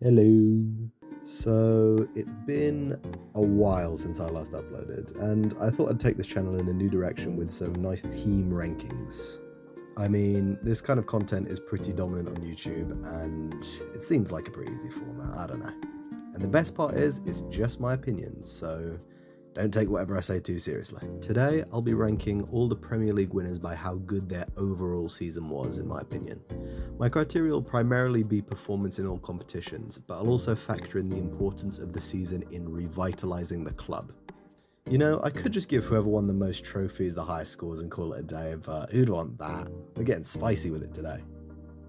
Hello. So it's been a while since I last uploaded, and I thought I'd take this channel in a new direction with some nice team rankings. I mean, this kind of content is pretty dominant on YouTube, and it seems like a pretty easy format, I don't know. And the best part is, it's just my opinions, so don't take whatever I say too seriously. Today, I'll be ranking all the Premier League winners by how good their overall season was, in my opinion. My criteria will primarily be performance in all competitions, but I'll also factor in the importance of the season in revitalising the club. You know, I could just give whoever won the most trophies the highest scores and call it a day, but who'd want that? We're getting spicy with it today.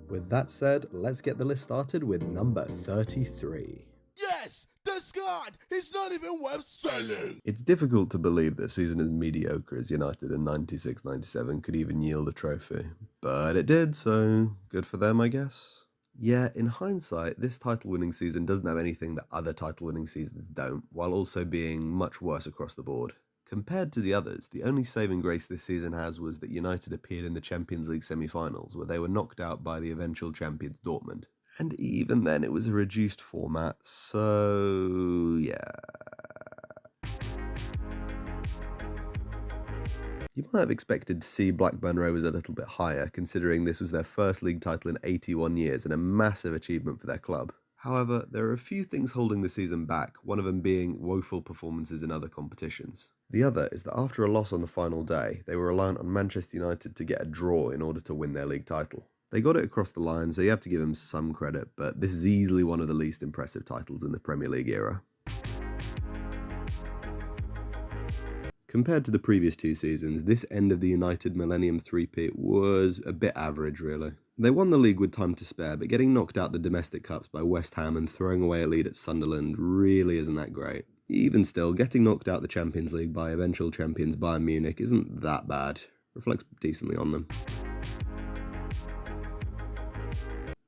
With that said, let's get the list started with number 33. Yes, the squad is not even worth selling. It's difficult to believe that a season as mediocre as United in 96-97 could even yield a trophy, but it did, so good for them, I guess. Yeah, in hindsight, this title-winning season doesn't have anything that other title-winning seasons don't, while also being much worse across the board. Compared to the others, the only saving grace this season has was that United appeared in the Champions League semi-finals, where they were knocked out by the eventual champions Dortmund. And even then, it was a reduced format, so yeah. You might have expected to see Blackburn Rovers a little bit higher, considering this was their first league title in 81 years and a massive achievement for their club. However, there are a few things holding the season back, one of them being woeful performances in other competitions. The other is that after a loss on the final day, they were reliant on Manchester United to get a draw in order to win their league title. They got it across the line, so you have to give them some credit, but this is easily one of the least impressive titles in the Premier League era. Compared to the previous two seasons, this end of the United Millennium three-peat was a bit average, really. They won the league with time to spare, but getting knocked out the domestic cups by West Ham and throwing away a lead at Sunderland really isn't that great. Even still, getting knocked out the Champions League by eventual champions Bayern Munich isn't that bad. Reflects decently on them.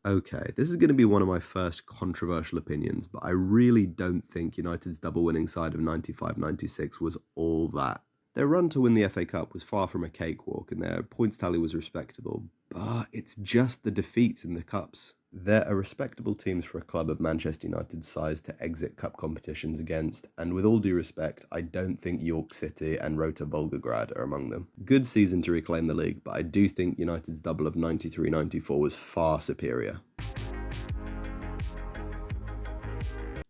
Okay, this is going to be one of my first controversial opinions, but I really don't think United's double-winning side of 95-96 was all that. Their run to win the FA Cup was far from a cakewalk, and their points tally was respectable, but it's just the defeats in the cups. There are respectable teams for a club of Manchester United's size to exit cup competitions against, and with all due respect, I don't think York City and Rota Volgograd are among them. Good season to reclaim the league, but I do think United's double of 93-94 was far superior.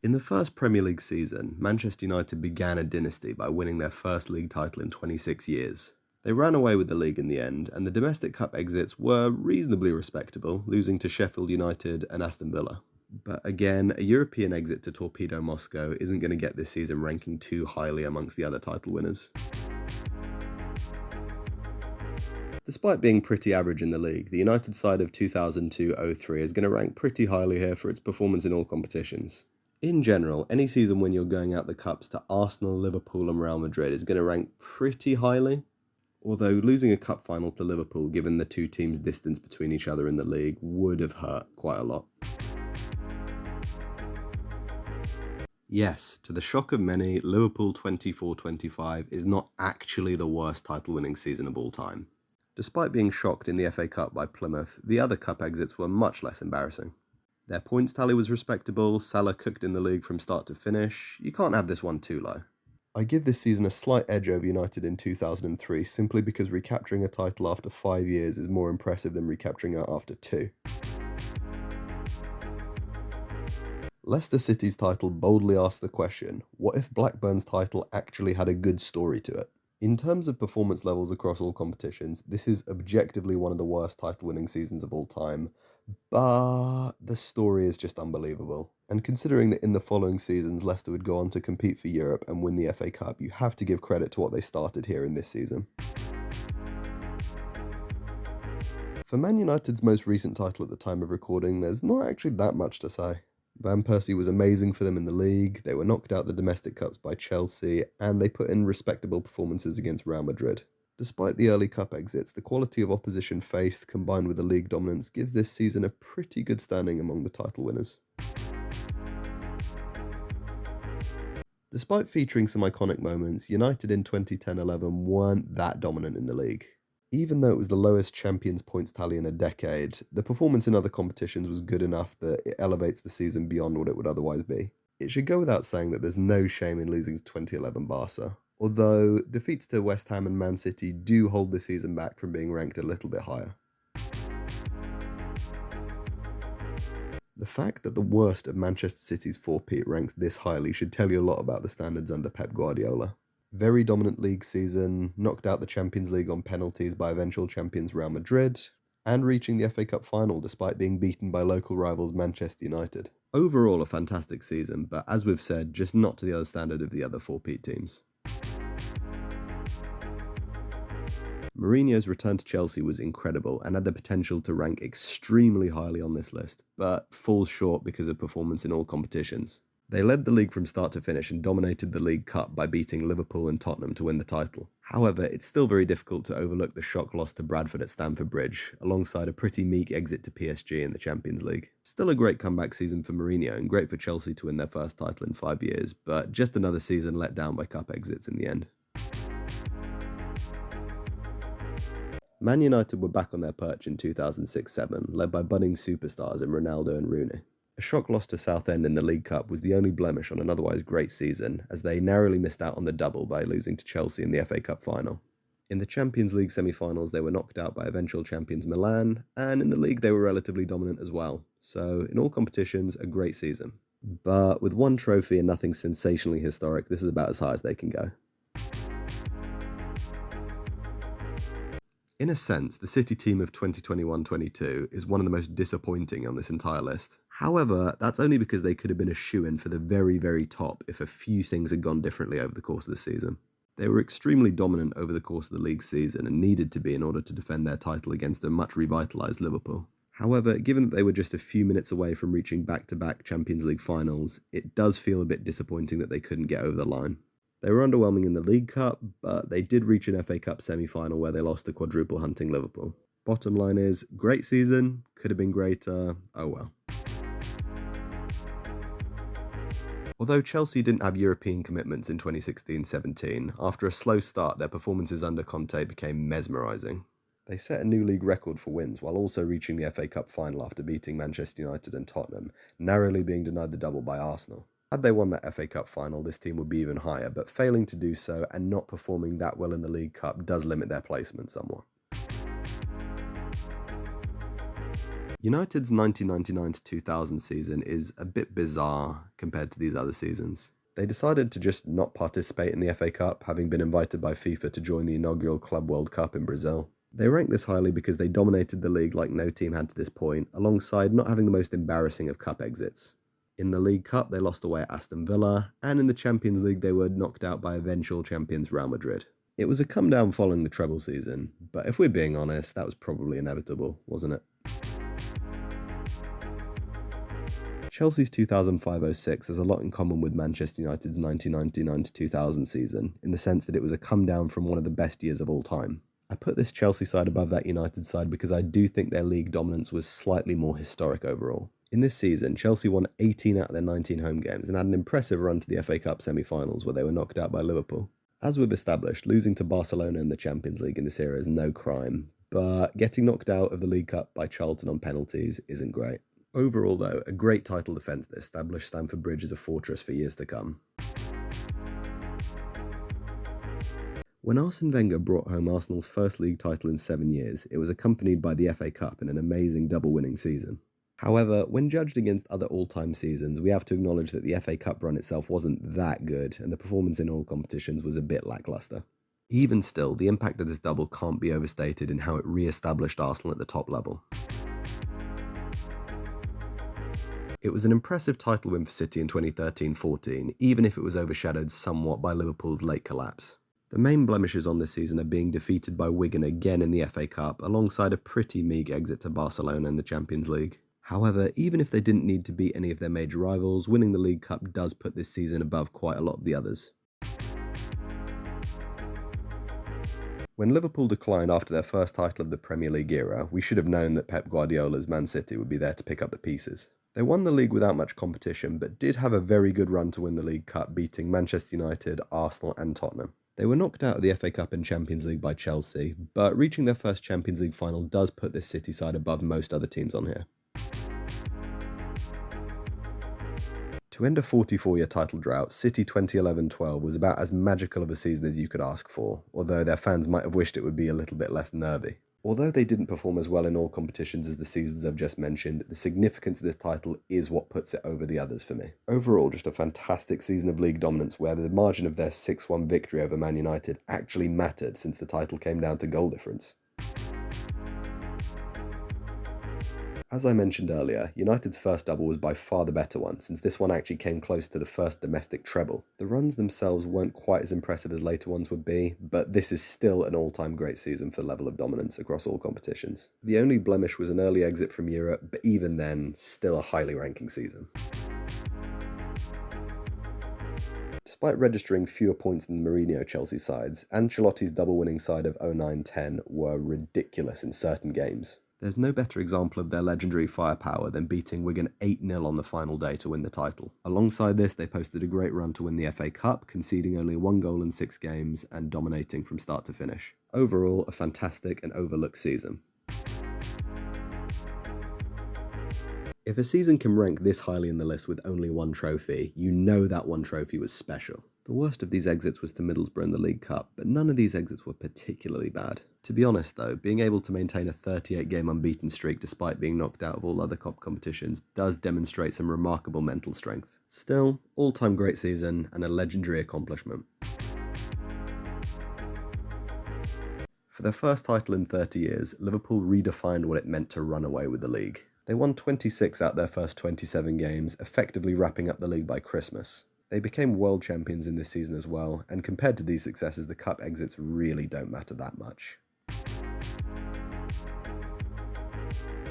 In the first Premier League season, Manchester United began a dynasty by winning their first league title in 26 years. They ran away with the league in the end, and the domestic cup exits were reasonably respectable, losing to Sheffield United and Aston Villa. But again, a European exit to Torpedo Moscow isn't going to get this season ranking too highly amongst the other title winners. Despite being pretty average in the league, the United side of 2002-03 is going to rank pretty highly here for its performance in all competitions. In general, any season when you're going out the cups to Arsenal, Liverpool and Real Madrid is going to rank pretty highly. Although losing a cup final to Liverpool, given the two teams' distance between each other in the league, would have hurt quite a lot. Yes, to the shock of many, Liverpool 24-25 is not actually the worst title-winning season of all time. Despite being shocked in the FA Cup by Plymouth, the other cup exits were much less embarrassing. Their points tally was respectable, Salah cooked in the league from start to finish. You can't have this one too low. I give this season a slight edge over United in 2003 simply because recapturing a title after 5 years is more impressive than recapturing it after 2. Leicester City's title boldly asks the question, what if Blackburn's title actually had a good story to it? In terms of performance levels across all competitions, this is objectively one of the worst title-winning seasons of all time, but the story is just unbelievable. And considering that in the following seasons Leicester would go on to compete for Europe and win the FA Cup, you have to give credit to what they started here in this season. For Man United's most recent title at the time of recording, there's not actually that much to say. Van Persie was amazing for them in the league, they were knocked out the domestic cups by Chelsea, and they put in respectable performances against Real Madrid. Despite the early cup exits, the quality of opposition faced, combined with the league dominance, gives this season a pretty good standing among the title winners. Despite featuring some iconic moments, United in 2010-11 weren't that dominant in the league. Even though it was the lowest Champions points tally in a decade, the performance in other competitions was good enough that it elevates the season beyond what it would otherwise be. It should go without saying that there's no shame in losing to 2011 Barca, although defeats to West Ham and Man City do hold the season back from being ranked a little bit higher. The fact that the worst of Manchester City's 4-peat ranks this highly should tell you a lot about the standards under Pep Guardiola. Very dominant league season, knocked out the Champions League on penalties by eventual champions Real Madrid, and reaching the FA Cup final despite being beaten by local rivals Manchester United. Overall, a fantastic season, but as we've said, just not to the other standard of the other 4-peat teams. Mourinho's return to Chelsea was incredible and had the potential to rank extremely highly on this list, but falls short because of performance in all competitions. They led the league from start to finish and dominated the League Cup by beating Liverpool and Tottenham to win the title. However, it's still very difficult to overlook the shock loss to Bradford at Stamford Bridge, alongside a pretty meek exit to PSG in the Champions League. Still a great comeback season for Mourinho and great for Chelsea to win their first title in 5 years, but just another season let down by cup exits in the end. Man United were back on their perch in 2006-07, led by budding superstars in Ronaldo and Rooney. A shock loss to Southend in the League Cup was the only blemish on an otherwise great season, as they narrowly missed out on the double by losing to Chelsea in the FA Cup final. In the Champions League semi-finals, they were knocked out by eventual champions Milan, and in the league they were relatively dominant as well. So, in all competitions, a great season. But with one trophy and nothing sensationally historic, this is about as high as they can go. In a sense, the City team of 2021-22 is one of the most disappointing on this entire list. However, that's only because they could have been a shoo-in for the very, very top if a few things had gone differently over the course of the season. They were extremely dominant over the course of the league season and needed to be in order to defend their title against a much revitalised Liverpool. However, given that they were just a few minutes away from reaching back-to-back Champions League finals, it does feel a bit disappointing that they couldn't get over the line. They were underwhelming in the League Cup, but they did reach an FA Cup semi-final where they lost to quadruple hunting Liverpool. Bottom line is, great season, could have been greater, oh well. Although Chelsea didn't have European commitments in 2016-17, after a slow start their performances under Conte became mesmerising. They set a new league record for wins while also reaching the FA Cup final after beating Manchester United and Tottenham, narrowly being denied the double by Arsenal. Had they won that FA Cup final, this team would be even higher, but failing to do so and not performing that well in the League Cup does limit their placement somewhat. United's 1999-2000 season is a bit bizarre compared to these other seasons. They decided to just not participate in the FA Cup, having been invited by FIFA to join the inaugural Club World Cup in Brazil. They rank this highly because they dominated the league like no team had to this point, alongside not having the most embarrassing of cup exits. In the League Cup, they lost away at Aston Villa, and in the Champions League, they were knocked out by eventual champions Real Madrid. It was a come down following the treble season, but if we're being honest, that was probably inevitable, wasn't it? Chelsea's 2005-06 has a lot in common with Manchester United's 1999-2000 season, in the sense that it was a come down from one of the best years of all time. I put this Chelsea side above that United side because I do think their league dominance was slightly more historic overall. In this season, Chelsea won 18 out of their 19 home games and had an impressive run to the FA Cup semi-finals where they were knocked out by Liverpool. As we've established, losing to Barcelona in the Champions League in this era is no crime, but getting knocked out of the League Cup by Charlton on penalties isn't great. Overall though, a great title defence that established Stamford Bridge as a fortress for years to come. When Arsene Wenger brought home Arsenal's first league title in 7 years, it was accompanied by the FA Cup in an amazing double-winning season. However, when judged against other all-time seasons, we have to acknowledge that the FA Cup run itself wasn't that good, and the performance in all competitions was a bit lacklustre. Even still, the impact of this double can't be overstated in how it re-established Arsenal at the top level. It was an impressive title win for City in 2013-14, even if it was overshadowed somewhat by Liverpool's late collapse. The main blemishes on this season are being defeated by Wigan again in the FA Cup, alongside a pretty meagre exit to Barcelona in the Champions League. However, even if they didn't need to beat any of their major rivals, winning the League Cup does put this season above quite a lot of the others. When Liverpool declined after their first title of the Premier League era, we should have known that Pep Guardiola's Man City would be there to pick up the pieces. They won the league without much competition, but did have a very good run to win the League Cup, beating Manchester United, Arsenal and Tottenham. They were knocked out of the FA Cup and Champions League by Chelsea, but reaching their first Champions League final does put this City side above most other teams on here. To end a 44-year title drought, City 2011-12 was about as magical of a season as you could ask for, although their fans might have wished it would be a little bit less nervy. Although they didn't perform as well in all competitions as the seasons I've just mentioned, the significance of this title is what puts it over the others for me. Overall, just a fantastic season of league dominance where the margin of their 6-1 victory over Man United actually mattered since the title came down to goal difference. As I mentioned earlier, United's first double was by far the better one, since this one actually came close to the first domestic treble. The runs themselves weren't quite as impressive as later ones would be, but this is still an all-time great season for level of dominance across all competitions. The only blemish was an early exit from Europe, but even then, still a highly ranking season. Despite registering fewer points than the Mourinho-Chelsea sides, Ancelotti's double-winning side of 09-10 were ridiculous in certain games. There's no better example of their legendary firepower than beating Wigan 8-0 on the final day to win the title. Alongside this, they posted a great run to win the FA Cup, conceding only 1 goal in 6 games and dominating from start to finish. Overall, a fantastic and overlooked season. If a season can rank this highly in the list with only 1 trophy, you know that 1 trophy was special. The worst of these exits was to Middlesbrough in the League Cup, but none of these exits were particularly bad. To be honest though, being able to maintain a 38-game unbeaten streak despite being knocked out of all other cup competitions does demonstrate some remarkable mental strength. Still, all-time great season and a legendary accomplishment. For their first title in 30 years, Liverpool redefined what it meant to run away with the league. They won 26 out of their first 27 games, effectively wrapping up the league by Christmas. They became world champions in this season as well, and compared to these successes, the cup exits really don't matter that much.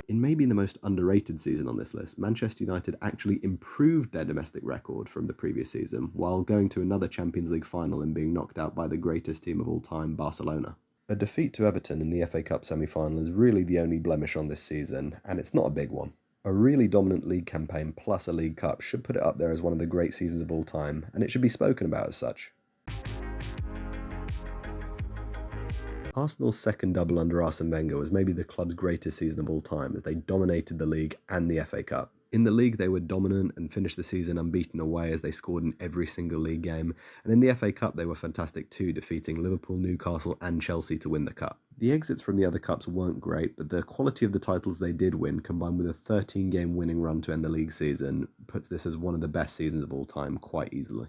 In maybe the most underrated season on this list, Manchester United actually improved their domestic record from the previous season, while going to another Champions League final and being knocked out by the greatest team of all time, Barcelona. A defeat to Everton in the FA Cup semi-final is really the only blemish on this season, and it's not a big one. A really dominant league campaign plus a League Cup should put it up there as one of the great seasons of all time, and it should be spoken about as such. Arsenal's second double under Arsene Wenger was maybe the club's greatest season of all time, as they dominated the league and the FA Cup. In the league, they were dominant and finished the season unbeaten away as they scored in every single league game, and in the FA Cup they were fantastic too, defeating Liverpool, Newcastle and Chelsea to win the cup. The exits from the other cups weren't great, but the quality of the titles they did win, combined with a 13-game winning run to end the league season, puts this as one of the best seasons of all time quite easily.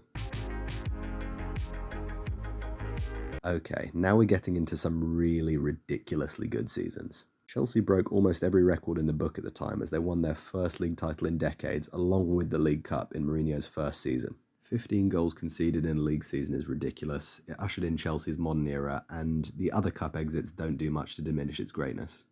Okay, now we're getting into some really ridiculously good seasons. Chelsea broke almost every record in the book at the time as they won their first league title in decades, along with the League Cup in Mourinho's first season. 15 goals conceded in a league season is ridiculous. It ushered in Chelsea's modern era, and the other cup exits don't do much to diminish its greatness.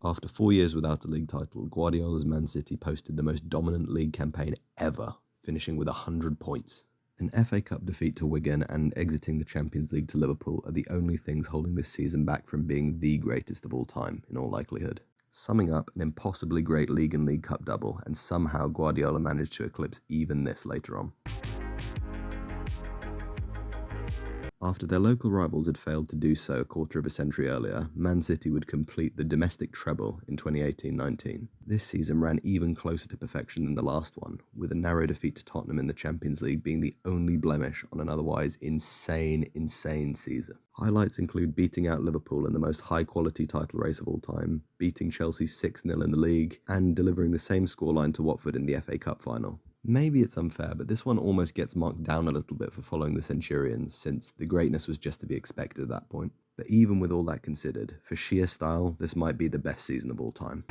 After 4 years without a league title, Guardiola's Man City posted the most dominant league campaign ever, finishing with 100 points. An FA Cup defeat to Wigan and exiting the Champions League to Liverpool are the only things holding this season back from being the greatest of all time, in all likelihood. Summing up, an impossibly great League and League Cup double, and somehow Guardiola managed to eclipse even this later on. After their local rivals had failed to do so a quarter of a century earlier, Man City would complete the domestic treble in 2018-19. This season ran even closer to perfection than the last one, with a narrow defeat to Tottenham in the Champions League being the only blemish on an otherwise insane season. Highlights include beating out Liverpool in the most high-quality title race of all time, beating Chelsea 6-0 in the league, and delivering the same scoreline to Watford in the FA Cup final. Maybe it's unfair, but this one almost gets marked down a little bit for following the Centurions, since the greatness was just to be expected at that point. But even with all that considered, for sheer style, this might be the best season of all time.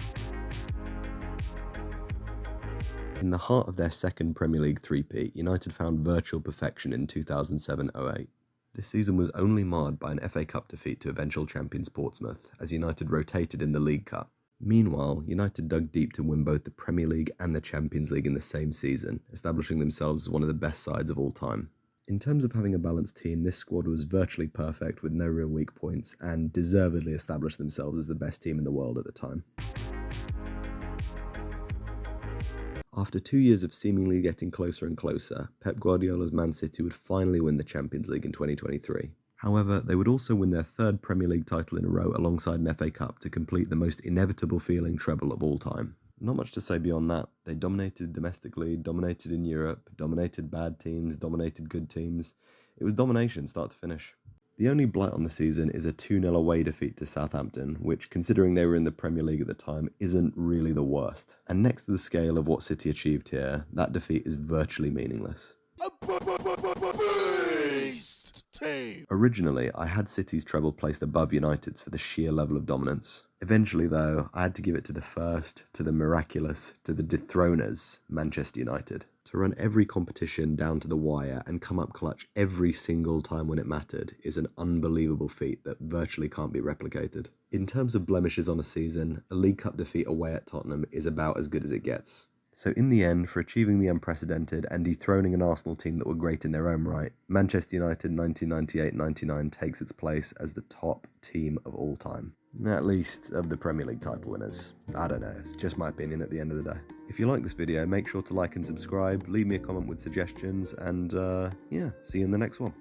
In the heart of their second Premier League three-peat, United found virtual perfection in 2007-08. This season was only marred by an FA Cup defeat to eventual champions Portsmouth, as United rotated in the League Cup. Meanwhile, United dug deep to win both the Premier League and the Champions League in the same season, establishing themselves as one of the best sides of all time. In terms of having a balanced team, this squad was virtually perfect with no real weak points, and deservedly established themselves as the best team in the world at the time. After 2 years of seemingly getting closer and closer, Pep Guardiola's Man City would finally win the Champions League in 2023. However, they would also win their third Premier League title in a row alongside an FA Cup to complete the most inevitable feeling treble of all time. Not much to say beyond that. They dominated domestically, dominated in Europe, dominated bad teams, dominated good teams. It was domination start to finish. The only blight on the season is a 2-0 away defeat to Southampton, which, considering they were in the Premier League at the time, isn't really the worst. And next to the scale of what City achieved here, that defeat is virtually meaningless. Team. Originally, I had City's treble placed above United's for the sheer level of dominance. Eventually, though, I had to give it to the first, to the miraculous, to the dethroners, Manchester United. To run every competition down to the wire and come up clutch every single time when it mattered is an unbelievable feat that virtually can't be replicated. In terms of blemishes on a season, a League Cup defeat away at Tottenham is about as good as it gets. So in the end, for achieving the unprecedented and dethroning an Arsenal team that were great in their own right, Manchester United 1998-99 takes its place as the top team of all time. At least of the Premier League title winners. I don't know, it's just my opinion at the end of the day. If you like this video, make sure to like and subscribe, leave me a comment with suggestions, and yeah, see you in the next one.